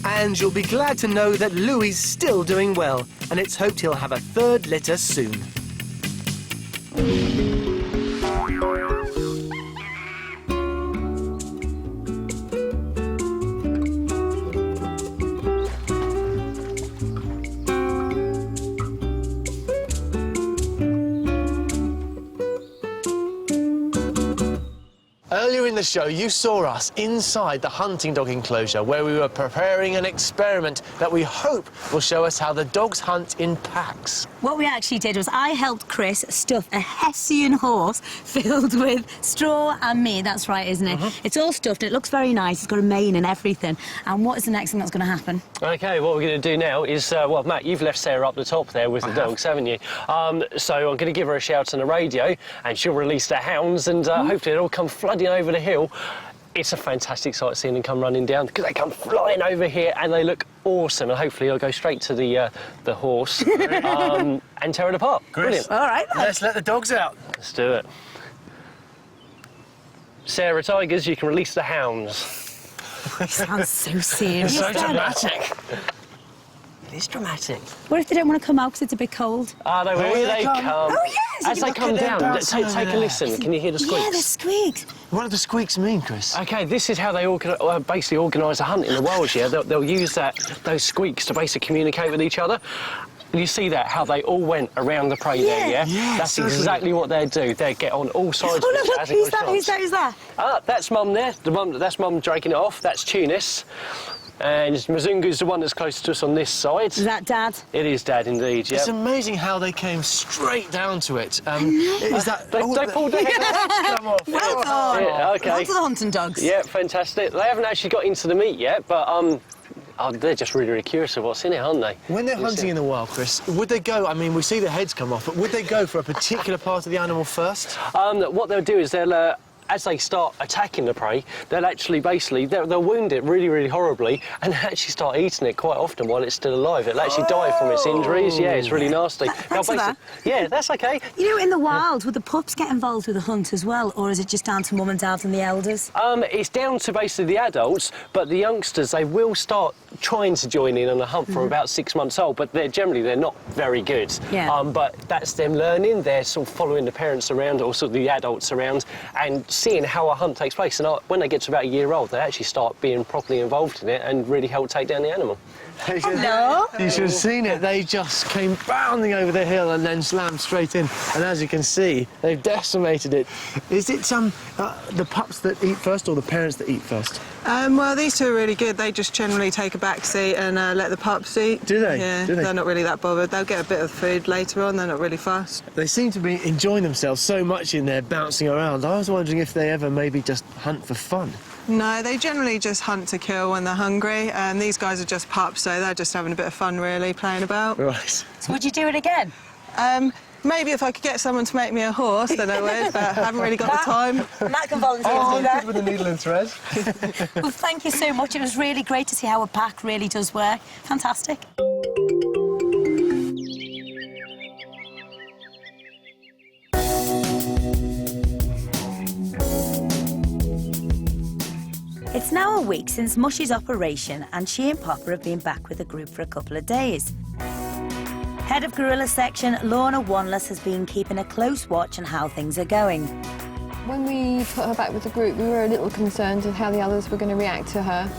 And you'll be glad to know that Louis still doing well, and it's hoped he'll have a third litter soon. Earlier in the show, you saw us inside the hunting dog enclosure where we were preparing an experiment that we hope will show us how the dogs hunt in packs. What we actually did was I helped Chris stuff a Hessian horse filled with straw and meat. That's right, isn't it? It's all stuffed. It looks very nice. It's got a mane and everything. And what is the next thing that's going to happen? OK, what we're going to do now is, well, Matt, you've left Sarah up the top there with the dogs, haven't you? So I'm going to give her a shout on the radio, and she'll release the hounds, and hopefully they'll all come flooding over the hill. It's a fantastic sight seeing them come running down, because they come flying over here and they look awesome, and hopefully they'll go straight to the horse and tear it apart. Chris, brilliant. All right, then. Let's let the dogs out. Let's do it. Sarah Tigers, you can release the hounds. Sounds so serious. So dramatic. It is dramatic. What if they don't want to come out because it's a bit cold? Ah, no, here they come. Oh, yes! As they come down, take a listen. Can you hear the squeaks? Yeah, the squeaks. What do the squeaks mean, Chris? OK, this is how they basically organise a hunt in the wild, yeah? They'll use those squeaks to basically communicate with each other. You see that, how they all went around the prey there, yeah? That's exactly what they do. They get on all sides of it. Look, who's that? Who's that? Ah, that's Mum there. That's Mum dragging it off. That's Tunis. And Mzungu's the one that's closest to us on this side. Is that Dad? It is Dad, indeed, yeah. It's amazing how they came straight down to it. Is that... They pulled their head off. Well done. Yeah, OK. Well to the hunting dogs. Yeah, fantastic. They haven't actually got into the meat yet, but they're just really, really curious of what's in it, aren't they? When they're hunting in the wild, Chris, would they go... I mean, we see the heads come off, but would they go for a particular part of the animal first? What they'll do is they'll... as they start attacking the prey, they'll actually they'll wound it really, really horribly and actually start eating it quite often while it's still alive. It'll actually die from its injuries. Yeah, it's really nasty. Thanks for that. Yeah, that's OK. You know, in the wild, would the pups get involved with the hunt as well, or is it just down to Mum and Dad and the elders? It's down to basically the adults, but the youngsters, they will start trying to join in on the hunt from about 6 months old, but they're not very good. Yeah. But that's them learning. They're sort of following the parents around, or sort of the adults around, and seeing how a hunt takes place. And when they get to about a year old, they actually start being properly involved in it and really help take down the animal. Hello. You should have seen it. They just came bounding over the hill and then slammed straight in. And as you can see, they've decimated it. Is it the pups that eat first or the parents that eat first? Well, these two are really good. They just generally take a back seat and let the pups eat. Do they? Yeah, Do they? They're not really that bothered. They'll get a bit of food later on. They're not really fast. They seem to be enjoying themselves so much in there, bouncing around. I was wondering if they ever maybe just hunt for fun. No, they generally just hunt to kill when they're hungry. These guys are just pups, so they're just having a bit of fun, really, playing about. Right. So would you do it again? Maybe if I could get someone to make me a horse, then I would, but I haven't really got the time. Matt can volunteer to do that. With a needle and thread. Well, thank you so much. It was really great to see how a pack really does work. Fantastic. It's now a week since Mushy's operation, and she and Papa have been back with the group for a couple of days. Head of Gorilla Section, Lorna Wanless, has been keeping a close watch on how things are going. When we put her back with the group, we were a little concerned with how the others were going to react to her.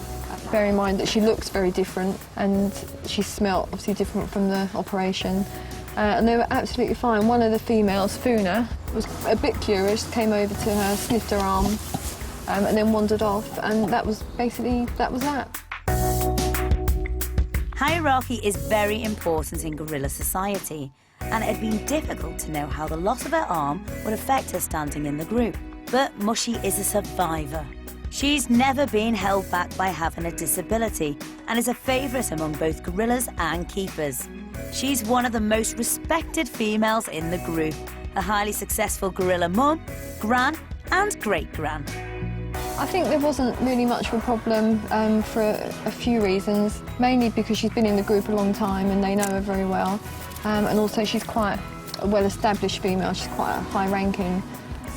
Bear in mind that she looks very different, and she smelt obviously different from the operation. And they were absolutely fine. One of the females, Funa, was a bit curious, came over to her, sniffed her arm, and then wandered off, and that was that. Hierarchy is very important in gorilla society, and it had been difficult to know how the loss of her arm would affect her standing in the group. But Mushy is a survivor. She's never been held back by having a disability and is a favourite among both gorillas and keepers. She's one of the most respected females in the group, a highly successful gorilla mum, gran and great-gran. I think there wasn't really much of a problem for a few reasons, mainly because she's been in the group a long time and they know her very well, and also she's quite a well-established female, she's quite a high-ranking,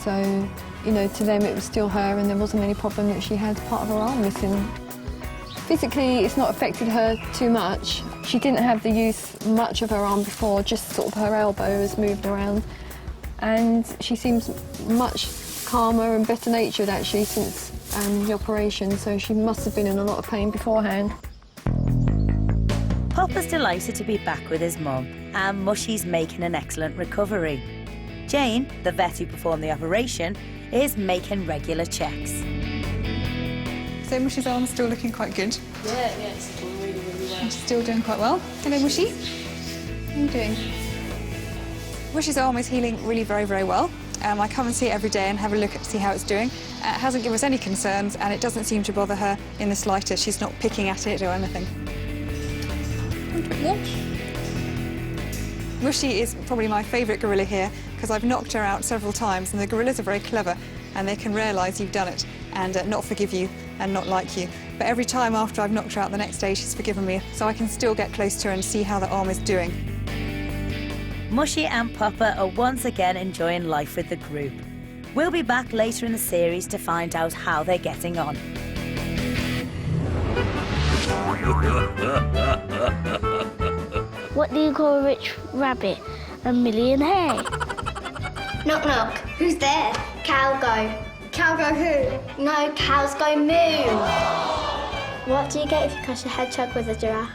so, you know, to them it was still her and there wasn't any problem that she had part of her arm missing. Physically, it's not affected her too much. She didn't have the use much of her arm before, just sort of her elbow has moved around, and she seems much calmer and better natured actually since the operation, so she must have been in a lot of pain beforehand. Papa's delighted to be back with his mum, and Mushy's making an excellent recovery. Jane, the vet who performed the operation, is making regular checks. So Mushy's arm's still looking quite good. Yeah, it's doing really, really well. She's still doing quite well. Hello, Mushy. How are you doing? Mushy's arm is healing really very, very well. I come and see it every day and have a look to see how it's doing. It hasn't given us any concerns and it doesn't seem to bother her in the slightest. She's not picking at it or anything. Mushy is probably my favourite gorilla here because I've knocked her out several times, and the gorillas are very clever and they can realise you've done it and not forgive you and not like you. But every time after I've knocked her out the next day, she's forgiven me, so I can still get close to her and see how the arm is doing. Mushy and Papa are once again enjoying life with the group. We'll be back later in the series to find out how they're getting on. What do you call a rich rabbit? A million hay. Knock, knock. Who's there? Cow go. Cow go who? No, cows go moo. What do you get if you catch a hedgehog with a giraffe?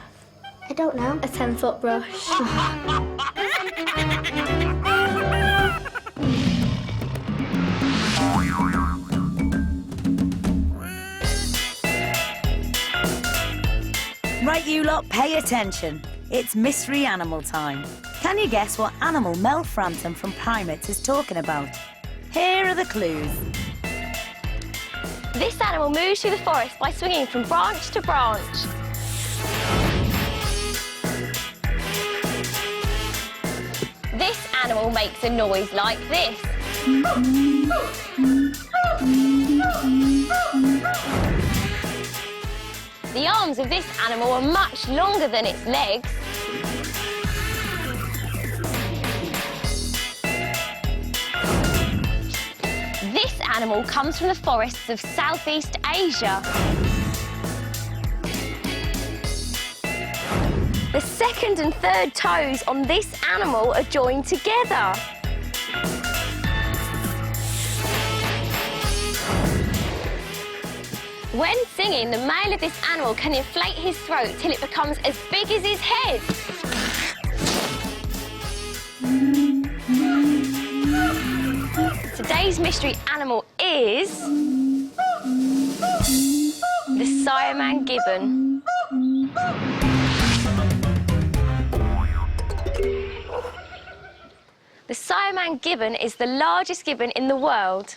I don't know. A 10-foot brush. Right, you lot, pay attention. It's mystery animal time. Can you guess what animal Mel Frampton from Primates is talking about? Here are the clues. This animal moves through the forest by swinging from branch to branch. This animal makes a noise like this. The arms of this animal are much longer than its legs. This animal comes from the forests of Southeast Asia. The second and third toes on this animal are joined together. When singing, the male of this animal can inflate his throat till it becomes as big as his head. Today's mystery animal is the Siamang gibbon. The Siamang gibbon is the largest gibbon in the world.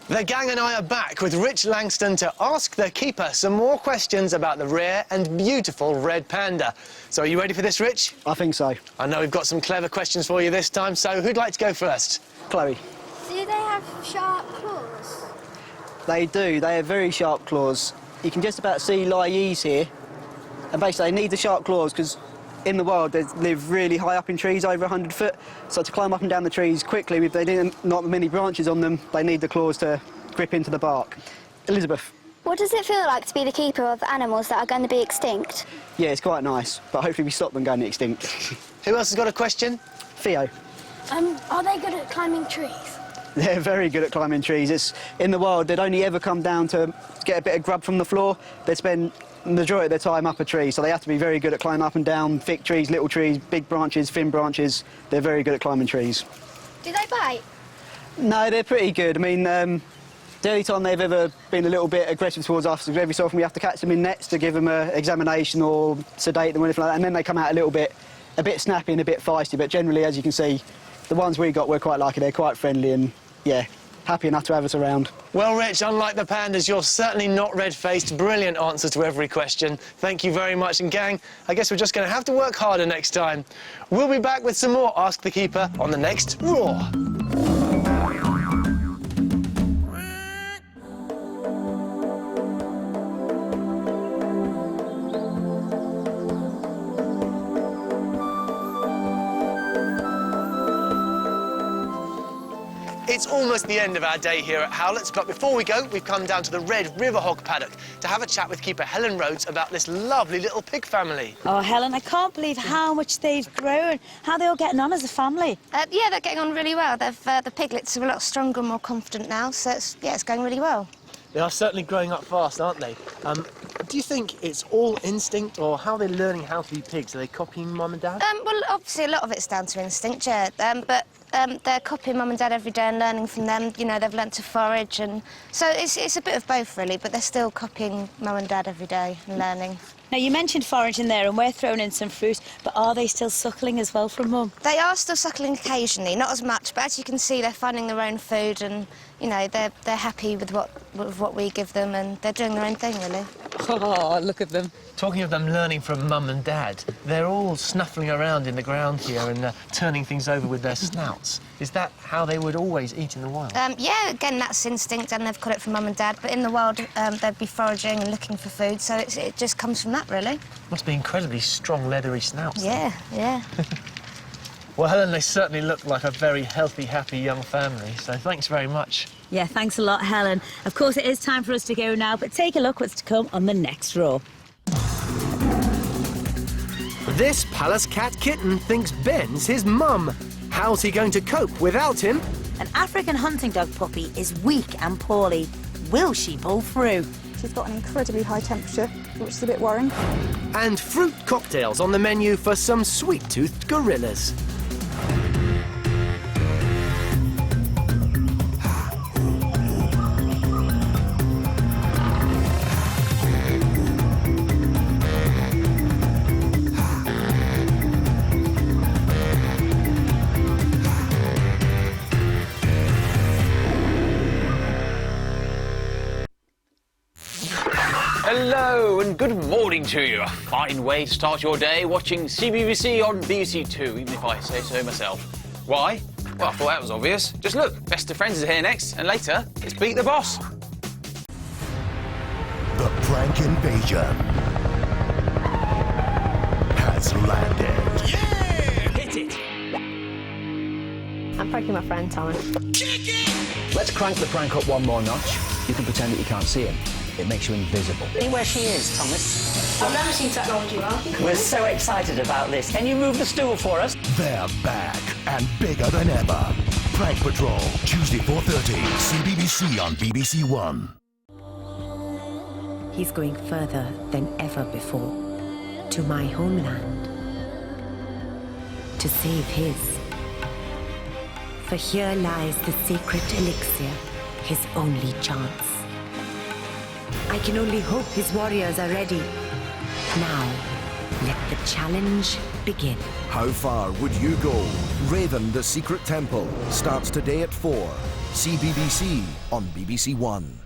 The gang and I are back with Rich Langston to ask the keeper some more questions about the rare and beautiful red panda. So are you ready for this, Rich? I think so. I know we've got some clever questions for you this time, so who'd like to go first? Chloe. Do they have sharp claws? They do. They have very sharp claws. You can just about see lyes here. And basically, they need the sharp claws because in the wild, they live really high up in trees, over 100 foot. So to climb up and down the trees quickly, if they didn't not many branches on them, they need the claws to grip into the bark. Elizabeth. What does it feel like to be the keeper of animals that are going to be extinct? Yeah, it's quite nice, but hopefully we stop them going extinct. Who else has got a question? Theo. Are they good at climbing trees? They're very good at climbing trees. In the wild, they'd only ever come down to get a bit of grub from the floor. They'd spend the majority of their time up a tree, so they have to be very good at climbing up and down thick trees, little trees, big branches, thin branches. They're very good at climbing trees. Do they bite? No, they're pretty good. I mean, The only time they've ever been a little bit aggressive towards us is every so often we have to catch them in nets to give them an examination or sedate them or anything like that, and then they come out a bit snappy and a bit feisty, but generally, as you can see, the ones we got, we're quite lucky. They're quite friendly and, yeah, happy enough to have us around. Well, Rich, unlike the pandas, you're certainly not red-faced. Brilliant answer to every question. Thank you very much. And, gang, I guess we're just going to have to work harder next time. We'll be back with some more Ask the Keeper on the next Roar. It's almost the end of our day here at Howlett's, but before we go, we've come down to the Red River Hog paddock to have a chat with keeper Helen Rhodes about this lovely little pig family. Oh, Helen, I can't believe how much they've grown. How are they all getting on as a family? Yeah, they're getting on really well. The piglets are a lot stronger and more confident now, so it's going really well. They are certainly growing up fast, aren't they? Do you think it's all instinct, or how are they learning how to be pigs? Are they copying Mum and Dad? Well, obviously a lot of it's down to instinct, yeah. But they're copying Mum and Dad every day and learning from them. You know, they've learnt to forage, and so it's a bit of both, really, but they're still copying Mum and Dad every day and learning. Now, you mentioned foraging there, and we're throwing in some fruit, but are they still suckling as well from Mum? They are still suckling occasionally, not as much, but as you can see, they're finding their own food, and, you know, they're happy with what we give them, and they're doing their own thing, really. Oh, look at them. Talking of them learning from Mum and Dad, they're all snuffling around in the ground here and turning things over with their snouts. Is that how they would always eat in the wild? Yeah, again, that's instinct, and they've got it from Mum and Dad, but in the wild, they'd be foraging and looking for food, so it just comes from that, really. Must be incredibly strong, leathery snouts. Yeah, yeah. Well, Helen, they certainly look like a very healthy, happy young family, so thanks very much. Yeah, thanks a lot, Helen. Of course, it is time for us to go now, but take a look what's to come on the next Roar. This palace cat kitten thinks Ben's his mum. How's he going to cope without him? An African hunting dog puppy is weak and poorly. Will she pull through? She's got an incredibly high temperature, which is a bit worrying. And fruit cocktails on the menu for some sweet-toothed gorillas. Hello and good morning to you. A fine way to start your day watching CBBC on BBC Two, even if I say so myself. Why? Well, I thought that was obvious. Just look, Best of Friends is here next, and later it's Beat the Boss. The prank invasion has landed. Yeah! Hit it! I'm pranking my friend, Thomas. Let's crank the prank up one more notch. You can pretend that you can't see him. It makes you invisible. See where she is, Thomas. I've never seen technology like. We're so excited about this. Can you move the stool for us? They're back and bigger than ever. Prank Patrol, Tuesday 4:30, CBBC on BBC One. He's going further than ever before, to my homeland, to save his. For here lies the sacred elixir, his only chance. I can only hope his warriors are ready. Now, let the challenge begin. How far would you go? Raven, the Secret Temple starts today at 4. CBBC on BBC One.